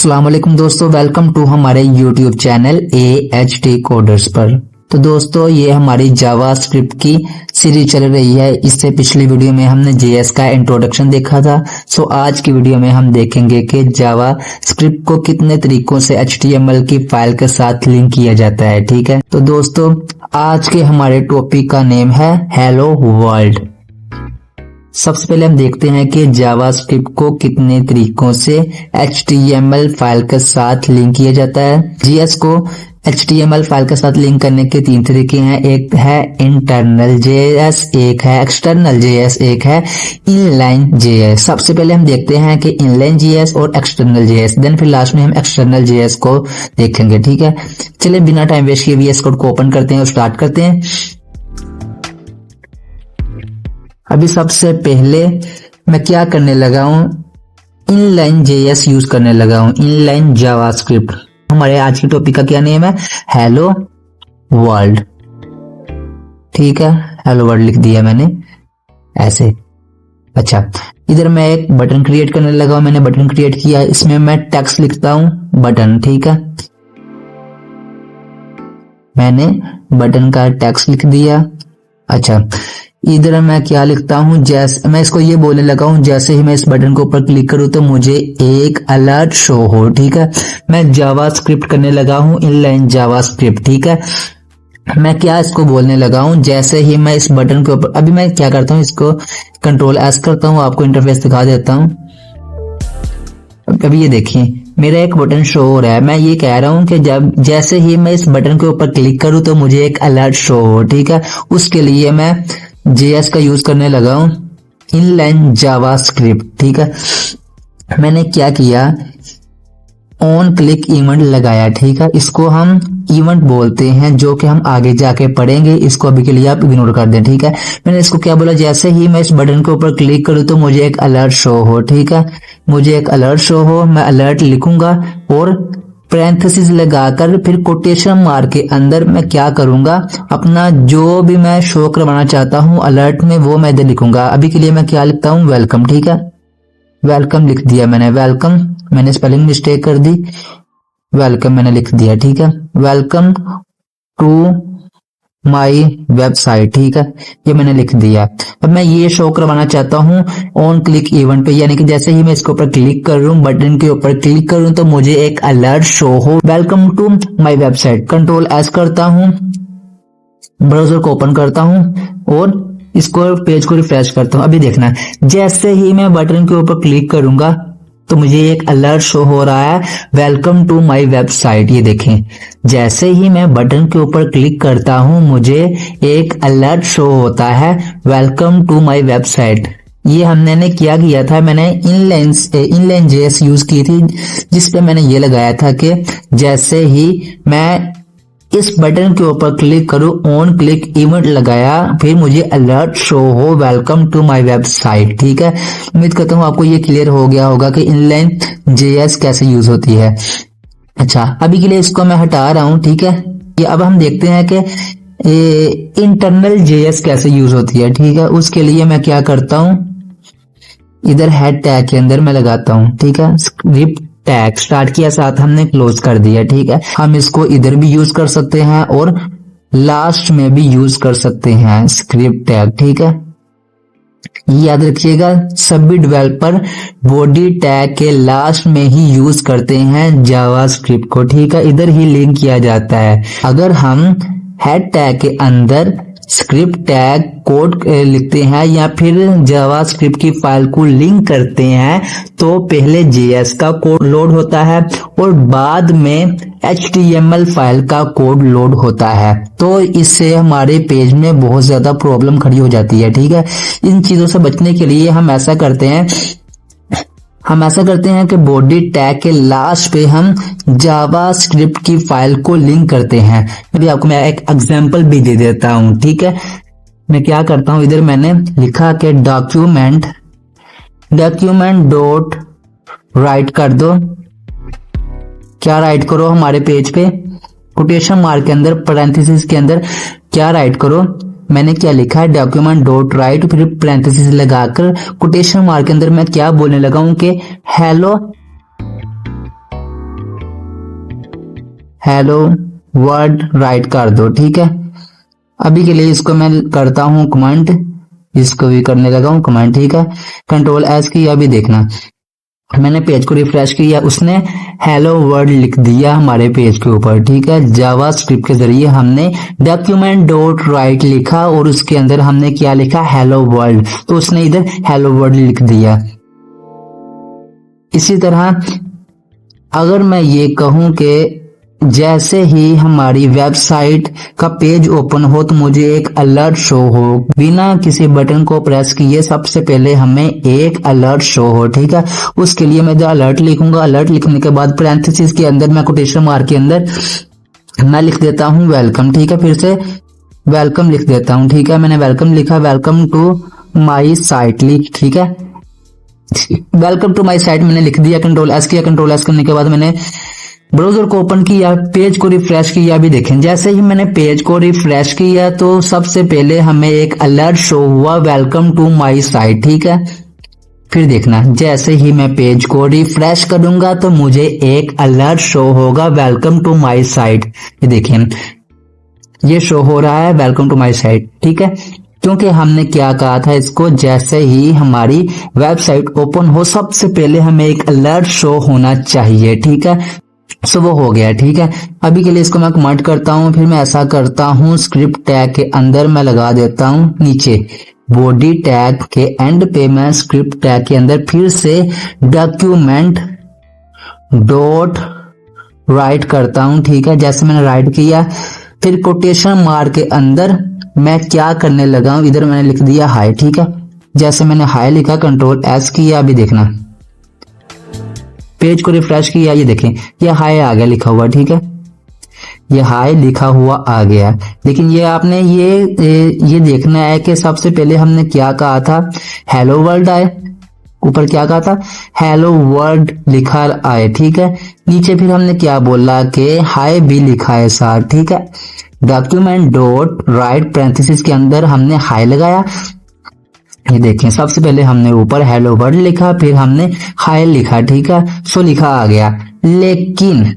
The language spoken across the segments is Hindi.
अस्सलाम वालेकुम दोस्तों, वेलकम टू हमारे YouTube चैनल AHT कोडर्स पर। तो दोस्तों, ये हमारी जावा स्क्रिप्ट की सीरीज चल रही है। इससे पिछली वीडियो में हमने JS का इंट्रोडक्शन देखा था। सो आज की वीडियो में हम देखेंगे कि जावा स्क्रिप्ट को कितने तरीकों से HTML की फाइल के साथ लिंक किया जाता है। ठीक है, तो दोस्तों आज के हमारे टॉपिक का नेम है हेलो वर्ल्ड। सबसे पहले हम देखते हैं कि जावा स्क्रिप्ट को कितने तरीकों से HTML फाइल के साथ लिंक किया जाता है। JS को HTML फाइल के साथ लिंक करने के तीन तरीके हैं। एक है इंटरनल JS, एक है एक्सटर्नल JS, एक है इनलाइन JS। सबसे पहले हम देखते हैं कि इनलाइन JS और एक्सटर्नल JS, देन फिर लास्ट में हम एक्सटर्नल JS को देखेंगे। ठीक है, चलिए बिना टाइम वेस्ट किए VS कोड को ओपन करते हैं और स्टार्ट करते हैं। अभी सबसे पहले मैं क्या करने लगा हूं, इनलाइन JS यूज करने लगा हूं, इनलाइन जावास्क्रिप्ट। हमारे आज की टॉपिक का क्या नेम है, हेलो वर्ल्ड। ठीक है, हेलो वर्ल्ड लिख दिया मैंने ऐसे। अच्छा, इधर मैं एक बटन क्रिएट करने लगा हूं। मैंने बटन क्रिएट किया, इसमें मैं टेक्स्ट लिखता हूं बटन। ठीक है, मैंने बटन का टेक्स्ट लिख दिया। अच्छा, इधर मैं क्या लिखता हूं, जैसे मैं इसको ये बोलने लगा हूं, जैसे ही मैं इस बटन के ऊपर क्लिक करूं तो मुझे एक अलर्ट शो हो। ठीक है, मैं जावास्क्रिप्ट करने लगा हूं, इनलाइन जावास्क्रिप्ट। ठीक है, मैं क्या इसको बोलने लगा हूं, जैसे ही मैं इस बटन के ऊपर, अभी मैं क्या करता हूं, इसको Ctrl+S करता हूं, आपको इंटरफेस दिखा देता हूं। अभी ये देखिए मेरा एक बटन शो हो रहा है। मैं ये कह रहा हूं कि जब जैसे ही मैं इस बटन के ऊपर क्लिक करूं तो मुझे एक अलर्ट शो हो। ठीक है, उसके लिए मैं JS का यूज करने लगा हूं, इनलाइन जावास्क्रिप्ट। ठीक है, मैंने क्या किया, ऑन क्लिक इवेंट लगाया। ठीक है, इसको हम इवेंट बोलते हैं, जो कि हम आगे जाके पढ़ेंगे। इसको अभी के लिए आप इग्नोर कर दें। ठीक है, मैंने इसको क्या बोला, जैसे ही मैं इस बटन के ऊपर क्लिक करूं तो मुझे एक अलर्ट शो हो। ठीक है, मुझे एक अलर्ट शो हो, मैं अलर्ट लिखूंगा और पैरेंथेसिस लगाकर फिर कोटेशन मार्क के अंदर मैं क्या करूंगा, अपना जो भी मैं शो करवाना चाहता हूं अलर्ट में, वो मैं इधर लिखूंगा। अभी के लिए मैं क्या लिखता हूं, वेलकम। ठीक है, वेलकम लिख दिया मैंने। वेलकम, मैंने स्पेलिंग मिस्टेक कर दी, वेलकम मैंने लिख दिया। ठीक है, वेलकम टू माई वेबसाइट। ठीक है, ये मैंने लिख दिया। अब मैं ये शो करवाना चाहता हूं ऑन क्लिक इवेंट पे, यानी कि जैसे ही मैं इसके ऊपर क्लिक कर रहा हूं, बटन के ऊपर क्लिक करूं तो मुझे एक अलर्ट शो हो, welcome to my website. Ctrl+S करता हूं, ब्राउजर को ओपन करता हूं और इसको पेज को रिफ्रेश करता हूं। अभी देखना, जैसे ही मैं बटन के ऊपर क्लिक करूंगा तो मुझे एक अलर्ट शो हो रहा है, वेलकम टू माय वेबसाइट। ये देखें, जैसे ही मैं बटन के ऊपर क्लिक करता हूं मुझे एक अलर्ट शो होता है, वेलकम टू माय वेबसाइट। ये हमने क्या किया था, मैंने इनलाइन JS यूज की थी, जिसपे मैंने ये लगाया था कि जैसे ही मैं इस बटन के ऊपर क्लिक करूं, ऑन क्लिक इवेंट लगाया, फिर मुझे अलर्ट शो हो, वेलकम टू माय वेबसाइट। ठीक है, उम्मीद करता हूं आपको ये क्लियर हो गया होगा कि इनलाइन JS कैसे यूज होती है। अच्छा, अभी के लिए इसको मैं हटा रहा हूं। ठीक है, ये अब हम देखते हैं कि इंटरनल JS कैसे यूज होती है। ठीक है, उसके लिए मैं क्या करता हूं, इधर हेड टैग के अंदर मैं लगाता हूं। ठीक है, स्क्रिप्ट टैग स्टार्ट किया, साथ हमने क्लोज कर दिया। ठीक है, हम इसको इधर भी यूज कर सकते हैं और लास्ट में भी यूज कर सकते हैं स्क्रिप्ट टैग। ठीक है, याद रखिएगा, सभी डेवलपर बॉडी टैग के लास्ट में ही यूज करते हैं जावास्क्रिप्ट को। ठीक है, इधर ही लिंक किया जाता है। अगर हम हेड टैग के अंदर स्क्रिप्ट टैग कोड लिखते हैं या फिर जावास्क्रिप्ट की फाइल को लिंक करते हैं तो पहले JS का कोड लोड होता है और बाद में HTML फाइल का कोड लोड होता है। तो इससे हमारे पेज में बहुत ज्यादा प्रॉब्लम खड़ी हो जाती है। ठीक है, इन चीजों से बचने के लिए हम ऐसा करते हैं कि बॉडी टैग के लास्ट पे हम जावास्क्रिप्ट की फाइल को लिंक करते हैं। अभी आपको मैं एक एग्जांपल भी दे देता हूं। ठीक है, मैं क्या करता हूं, इधर मैंने लिखा कि डॉक्यूमेंट डॉट राइट कर दो। क्या राइट करो, हमारे पेज पे कोटेशन मार्क के अंदर, पैरेंथेसिस के अंदर क्या राइट करो, मैंने क्या लिखा है, डॉक्यूमेंट डॉट राइट, फिर पैरेंथेसिस लगाकर कोटेशन मार्क के अंदर मैं क्या बोलने लगा हूं कि हेलो हेलो वर्ड राइट कर दो। ठीक है, अभी के लिए इसको मैं करता हूँ कमेंट, इसको भी करने लगा हूँ कमेंट। ठीक है, कंट्रोल एस किया, अभी देखना मैंने पेज को रिफ्रेश किया, उसने हेलो वर्ल्ड लिख दिया हमारे पेज के ऊपर। ठीक है, जावा स्क्रिप्ट के जरिए हमने डॉक्यूमेंट डॉट राइट लिखा और उसके अंदर हमने क्या लिखा, हेलो वर्ल्ड, तो उसने इधर हेलो वर्ल्ड लिख दिया। इसी तरह अगर मैं ये कहूं कि जैसे ही हमारी वेबसाइट का पेज ओपन हो तो मुझे एक अलर्ट शो हो, बिना किसी बटन को प्रेस किए सबसे पहले हमें एक अलर्ट शो हो। ठीक है, उसके लिए मैं जो अलर्ट लिखूंगा, अलर्ट लिखने के बाद पैरेंथेसिस के अंदर मैं कोटेशन मार्क के अंदर मैं लिख देता हूं वेलकम। ठीक है, फिर से वेलकम लिख देता हूं। ठीक है, मैंने वेलकम लिखा, वेलकम टू माई साइट लिख। ठीक है, वेलकम टू माई साइट मैंने लिख दिया, कंट्रोल एस किया, कंट्रोल एस करने के बाद मैंने ब्राउजर को ओपन किया, पेज को रिफ्रेश किया। अभी देखें जैसे ही मैंने पेज को रिफ्रेश किया तो सबसे पहले हमें एक अलर्ट शो हुआ, वेलकम टू माय साइट। ठीक है, फिर देखना जैसे ही मैं पेज को रिफ्रेश करूंगा तो मुझे एक अलर्ट शो होगा, वेलकम टू माय साइट। ये देखिए ये शो हो रहा है वेलकम टू माय साइट। ठीक है, क्योंकि हमने क्या कहा था, इसको जैसे ही हमारी वेबसाइट ओपन हो सबसे पहले हमें एक अलर्ट शो होना चाहिए। ठीक है, सो वो हो गया। ठीक है, अभी के लिए इसको मैं कमेंट करता हूं, फिर मैं ऐसा करता हूं स्क्रिप्ट टैग के अंदर मैं लगा देता हूं नीचे बॉडी टैग के एंड पे मैं स्क्रिप्ट टैग के अंदर फिर से डॉक्यूमेंट डॉट राइट करता हूं। ठीक है, जैसे मैंने राइट किया फिर कोटेशन मार्क के अंदर मैं क्या करने लगा हूं, इधर मैंने लिख दिया हाई। ठीक है, जैसे मैंने हाई लिखा, कंट्रोल एस किया, अभी देखना पेज को रिफ्रेश किया, ये देखें ये हाई आ गया लिखा हुआ। ठीक है, ये हाई लिखा हुआ आ गया, लेकिन ये आपने ये देखना है कि सबसे पहले हमने क्या कहा था, हेलो वर्ल्ड आए, ऊपर क्या कहा था, हेलो वर्ल्ड लिखा आए। ठीक है, नीचे फिर हमने क्या बोला कि हाई भी लिखा है साथ। ठीक है, डॉक्यूमेंट डॉट राइट पैरेंथेसिस के अंदर हमने हाई लगाया। ये देखें सबसे पहले हमने ऊपर हेलो वर्ल्ड लिखा, फिर हमने हाई लिखा। ठीक है, सो लिखा आ गया, लेकिन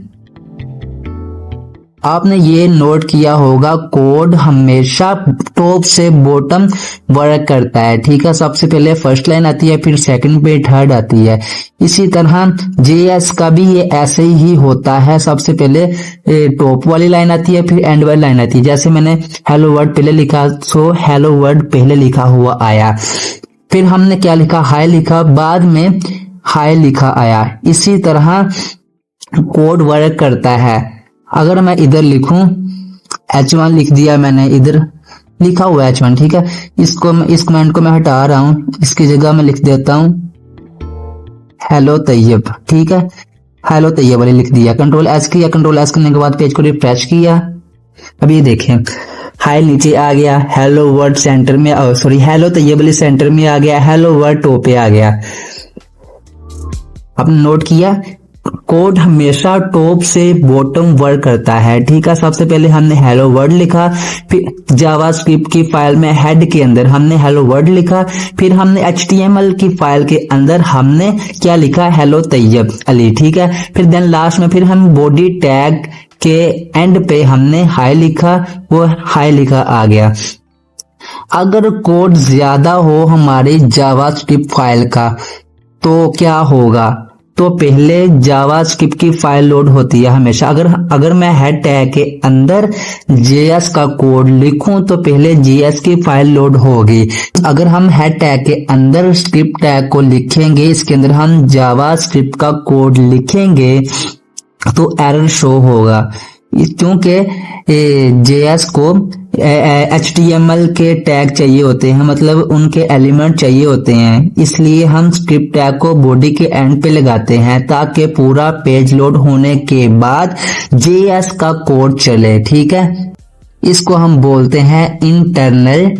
आपने ये नोट किया होगा कोड हमेशा टॉप से बॉटम वर्क करता है। ठीक है, सबसे पहले फर्स्ट लाइन आती है, फिर सेकंड पे थर्ड आती है। इसी तरह जेएस का भी ये ऐसे ही होता है, सबसे पहले टॉप वाली लाइन आती है, फिर एंड वाली लाइन आती है। जैसे मैंने हेलो वर्ड पहले लिखा, सो हेलो वर्ड पहले लिखा हुआ आया, फिर हमने क्या लिखा, हाई लिखा, बाद में हाई लिखा आया। इसी तरह कोड वर्क करता है। अगर मैं इधर लिखूं H1 लिख दिया मैंने, इधर लिखा हुआ H1। ठीक है, इसको इस कमेंट को मैं हटा रहा हूं, इसकी जगह मैं लिख देता हूं हेलो तैयब। ठीक है, हेलो तैयब वाले लिख दिया, कंट्रोल एस किया, कंट्रोल एस करने के बाद पेज को रिफ्रेश किया। अब ये देखें हाई नीचे आ गया, हेलो वर्ड सेंटर में, सॉरी हेलो तैयब वाले सेंटर में आ गया, हेलो वर्ड टॉप पे आ गया। आपने नोट किया कोड हमेशा टॉप से बॉटम वर्क करता है। ठीक है, सबसे पहले हमने हेलो वर्ड लिखा, फिर जावा स्क्रिप्ट की फाइल में हेड के अंदर हमने हेलो वर्ड लिखा, फिर हमने HTML की फाइल के अंदर हमने क्या लिखा, हेलो तैयब अली। ठीक है, फिर देन लास्ट में फिर हम बॉडी टैग के एंड पे हमने हाई लिखा, वो हाई लिखा आ गया। अगर कोड ज्यादा हो हमारे जावा स्क्रिप्ट फाइल का तो क्या होगा, तो पहले जावा स्क्रिप्ट की फाइल लोड होती है हमेशा। अगर मैं हेड टैग के अंदर जेएस का कोड लिखूं तो पहले जेएस की फाइल लोड होगी। अगर हम हेड टैग के अंदर स्क्रिप्ट टैग को लिखेंगे, इसके अंदर हम जावा स्क्रिप्ट का कोड लिखेंगे तो एरर शो होगा, क्योंकि जेएस को HTML के टैग चाहिए होते हैं, मतलब उनके एलिमेंट चाहिए होते हैं, इसलिए हम स्क्रिप्ट टैग को बॉडी के एंड पे लगाते हैं ताकि पूरा पेज लोड होने के बाद जेएस का कोड चले। ठीक है, इसको हम बोलते हैं इंटरनल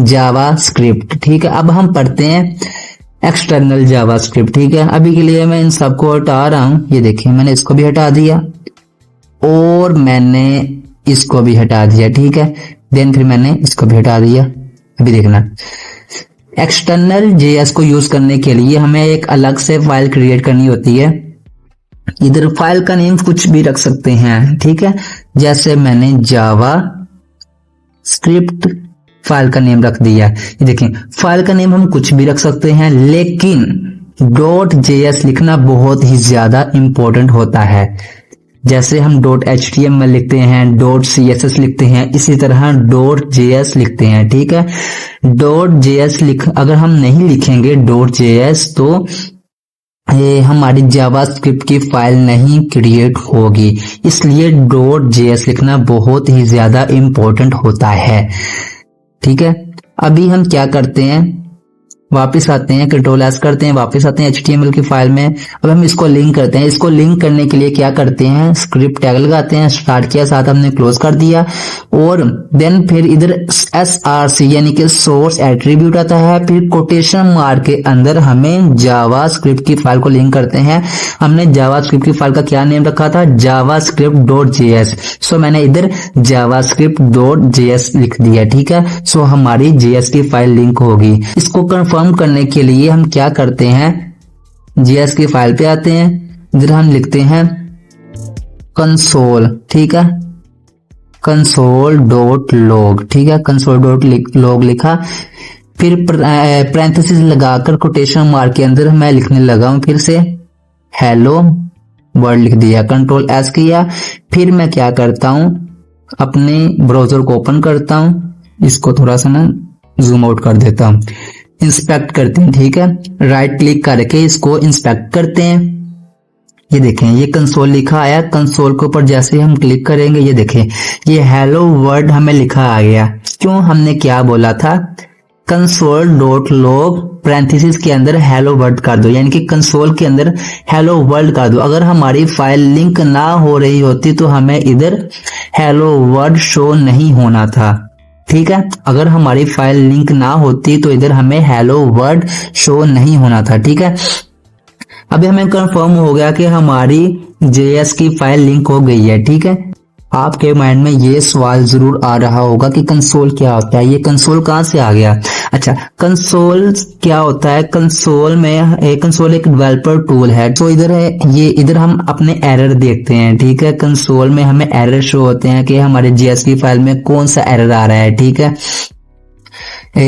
जावा स्क्रिप्ट। ठीक है, अब हम पढ़ते हैं एक्सटर्नल जावा स्क्रिप्ट। ठीक है, अभी के लिए मैं इन सबको हटा रहा हूं, ये देखिए मैंने इसको भी हटा दिया और मैंने इसको भी हटा दिया। ठीक है, देन फिर मैंने इसको भी हटा दिया। अभी देखना एक्सटर्नल जेएस को यूज करने के लिए हमें एक अलग से फाइल क्रिएट करनी होती है। इधर फाइल का नेम कुछ भी रख सकते हैं, ठीक है। जैसे मैंने जावा स्क्रिप्ट फाइल का नेम रख दिया। ये देखें, फाइल का नेम हम कुछ भी रख सकते हैं, लेकिन .js लिखना बहुत ही ज्यादा इंपॉर्टेंट होता है। जैसे हम .html लिखते हैं, .css लिखते हैं, इसी तरह .js लिखते हैं, ठीक है। .js अगर हम नहीं लिखेंगे .js तो ये हमारी जावास्क्रिप्ट की फाइल नहीं क्रिएट होगी, इसलिए .js लिखना बहुत ही ज्यादा इंपॉर्टेंट होता है, ठीक है। अभी हम क्या करते हैं, वापस आते हैं, Ctrl+S करते हैं, वापस आते हैं HTML की फाइल में। अब हम इसको लिंक करते हैं। इसको लिंक करने के लिए क्या करते हैं, स्क्रिप्ट टैग लगाते हैं, स्टार्ट किया, साथ हमने क्लोज कर दिया, और देन फिर इधर src यानी कि सोर्स एट्रीब्यूट आता है, फिर कोटेशन मार्क के अंदर हमें जावास्क्रिप्ट की फाइल को लिंक करते हैं। हमने जावास्क्रिप्ट की फाइल का क्या नेम रखा था, javascript.js। सो मैंने इधर javascript.js लिख दिया, ठीक है। सो हमारी JS की फाइल लिंक होगी। इसको कंफर्म करने के लिए हम क्या करते हैं, JS की फाइल पे आते हैं, इधर हम लिखते हैं कंसोल, ठीक है, console.log, ठीक है, console.log लिखा, फिर पैरेंथेसिस लगाकर कोटेशन मार्क के अंदर मैं लिखने लगा हूं फिर से हेलो वर्ल्ड लिख दिया, Ctrl+S किया। फिर मैं क्या करता हूं, अपने ब्राउजर को ओपन करता हूं, इसको थोड़ा सा ना जूम आउट कर देता हूं, इंस्पेक्ट करते हैं, ठीक है। राइट क्लिक करके इसको इंस्पेक्ट करते हैं। ये देखें, ये कंसोल लिखा आया, कंसोल के ऊपर जैसे हम क्लिक करेंगे, ये देखें, ये हेलो वर्ड हमें लिखा आ गया। क्यों, हमने क्या बोला था, console.log पैरेंथेसिस के अंदर हेलो वर्ड कर दो, यानी कि कंसोल के अंदर हेलो वर्ल्ड कर दो। अगर हमारी फाइल लिंक ना हो रही होती तो हमें इधर हेलो वर्ड शो नहीं होना था, ठीक है। अगर हमारी फाइल लिंक ना होती तो इधर हमें हेलो वर्ड शो नहीं होना था, ठीक है। अभी हमें कंफर्म हो गया कि हमारी JS की फाइल लिंक हो गई है, ठीक है। आपके माइंड में ये सवाल जरूर आ रहा होगा कि कंसोल क्या होता है, ये कंसोल कहां से आ गया। अच्छा, कंसोल क्या होता है, कंसोल एक डेवलपर टूल है। तो इधर है ये, इधर हम अपने एरर देखते हैं, ठीक है। कंसोल में हमें एरर शो होते हैं कि हमारे JS की फाइल में कौन सा एरर आ रहा है, ठीक है।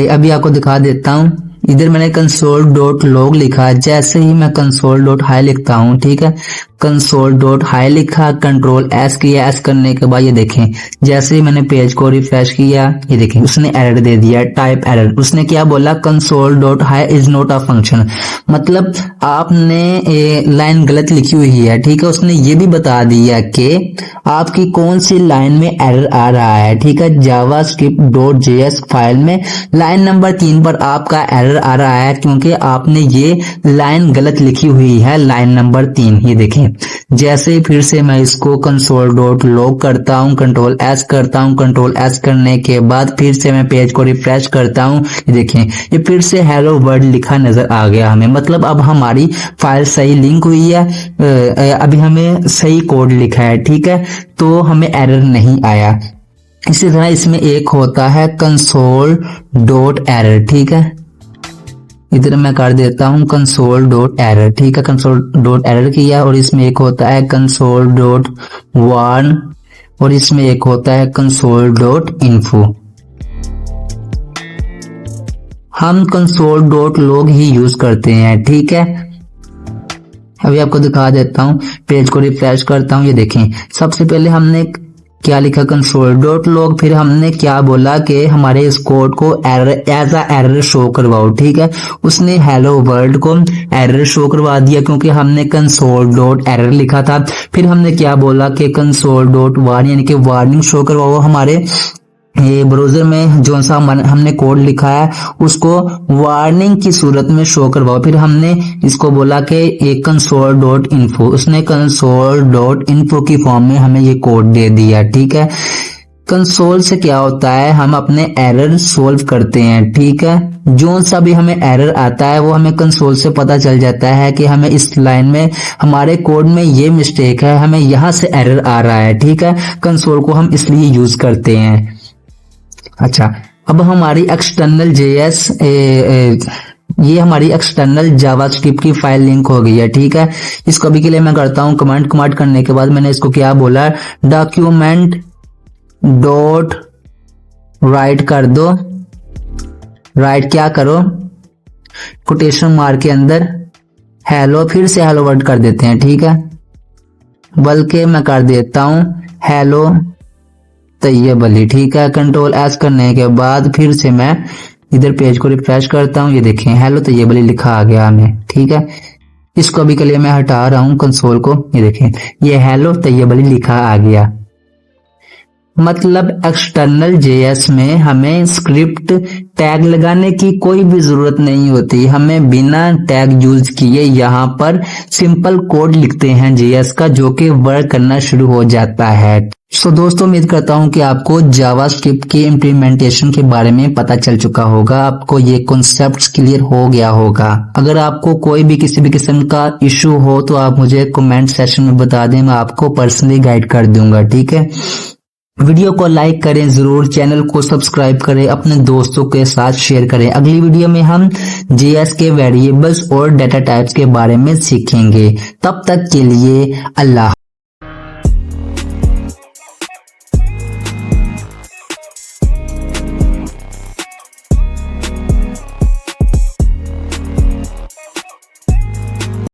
अभी आपको दिखा देता हूं, इधर मैंने console.log लिखा, जैसे ही मैं console.hi लिखता हूं, ठीक है, console.hi लिखा, Ctrl+S किया, S करने के बाद ये देखें, जैसे ही मैंने पेज को रिफ्रेश किया, ये देखें उसने एरर दे दिया, टाइप एरर। उसने क्या बोला, console.hi is not a function, मतलब आपने लाइन गलत लिखी हुई है, ठीक है। उसने ये भी बता दिया कि आपकी कौन सी लाइन में एरर आ रहा है, ठीक है। javascript.js फाइल में लाइन नंबर 3 पर आपका एरर आ रहा है, क्योंकि आपने ये लाइन गलत लिखी हुई है, लाइन नंबर 3। ये देखें, जैसे फिर से मैं इसको console.log करता हूं, Ctrl+S करता हूं, Ctrl+S करने के बाद फिर से मैं पेज को रिफ्रेश करता हूं, ये देखें, ये फिर से हेलो वर्ल्ड लिखा नजर आ गया हमें, मतलब अब हमारी फाइल सही लिंक हुई है। अभी हमें सही कोड लिखा है, ठीक है, तो हमें एरर नहीं आया। इसी तरह इसमें एक होता है console.error, ठीक है। इधर मैं कर देता हूं console.error, ठीक है, console.error किया, और इसमें एक होता है console.warn, और इसमें एक होता है console.info। हम console.log ही यूज करते हैं, ठीक है। अभी आपको दिखा देता हूं, पेज को रिफ्रेश करता हूं, ये देखें, सबसे पहले हमने क्या लिखा, console.log, फिर हमने क्या बोला कि हमारे इस कोड को error as a error show करवाओ, ठीक है। उसने हेलो वर्ल्ड को एरर शो करवा दिया, क्योंकि हमने console.error लिखा था। फिर हमने क्या बोला कि console.warn यानी कि वार्निंग शो करवाओ, हमारे ये ब्राउजर में जो सा हमने कोड लिखा है उसको वार्निंग की सूरत में शो करवाओ। फिर हमने इसको बोला कि एक console.info, उसने console.info की फॉर्म में हमें ये कोड दे दिया, ठीक है। कंसोल से क्या होता है, हम अपने एरर सोल्व करते हैं, ठीक है। जो सा भी हमें एरर आता है वो हमें कंसोल से पता चल जाता है कि हमें इस लाइन में, हमारे कोड में ये मिस्टेक है, हमें यहां से एरर आ रहा है, ठीक है। कंसोल को हम इसलिए यूज करते हैं। अच्छा, अब हमारी एक्सटर्नल JS ये हमारी एक्सटर्नल जावास्क्रिप्ट की फाइल लिंक हो गई है। ठीक है, इसको अभी के लिए मैं करता हूँ कमांड करने के बाद मैंने इसको क्या बोला, डॉक्यूमेंट डॉट राइट कर दो। राइट क्या करो, कोटेशन मार्क के अंदर हेलो, फिर से हेलो वर्ड कर देते हैं। ठीक है, बल्कि मैं कर देता हूं हेलो तैयब अली। ठीक है, कंट्रोल एस करने के बाद फिर से मैं इधर पेज को रिफ्रेश करता हूं। ये देखें हेलो तैयब अली लिखा आ गया हमें। ठीक है, इसको अभी के लिए मैं हटा रहा हूं कंसोल को। ये देखें, ये हेलो तैयब अली लिखा आ गया। मतलब एक्सटर्नल जेएस में हमें स्क्रिप्ट टैग लगाने की कोई भी जरूरत नहीं होती। हमें बिना टैग यूज किए यहाँ पर सिंपल कोड लिखते हैं जेएस का, जो कि वर्क करना शुरू हो जाता है। सो दोस्तों, उम्मीद करता हूँ कि आपको जावास्क्रिप्ट की इम्प्लीमेंटेशन के बारे में पता चल चुका होगा, आपको ये कॉन्सेप्ट्स क्लियर हो गया होगा। अगर आपको कोई भी किसी भी किस्म का इशू हो तो आप मुझे कमेंट सेक्शन में बता दें, मैं आपको पर्सनली गाइड कर दूंगा। ठीक है, वीडियो को लाइक करें जरूर, चैनल को सब्सक्राइब करें, अपने दोस्तों के साथ शेयर करें। अगली वीडियो में हम जेएस के वेरिएबल्स और डेटा टाइप्स के बारे में सीखेंगे। तब तक के लिए अल्लाह।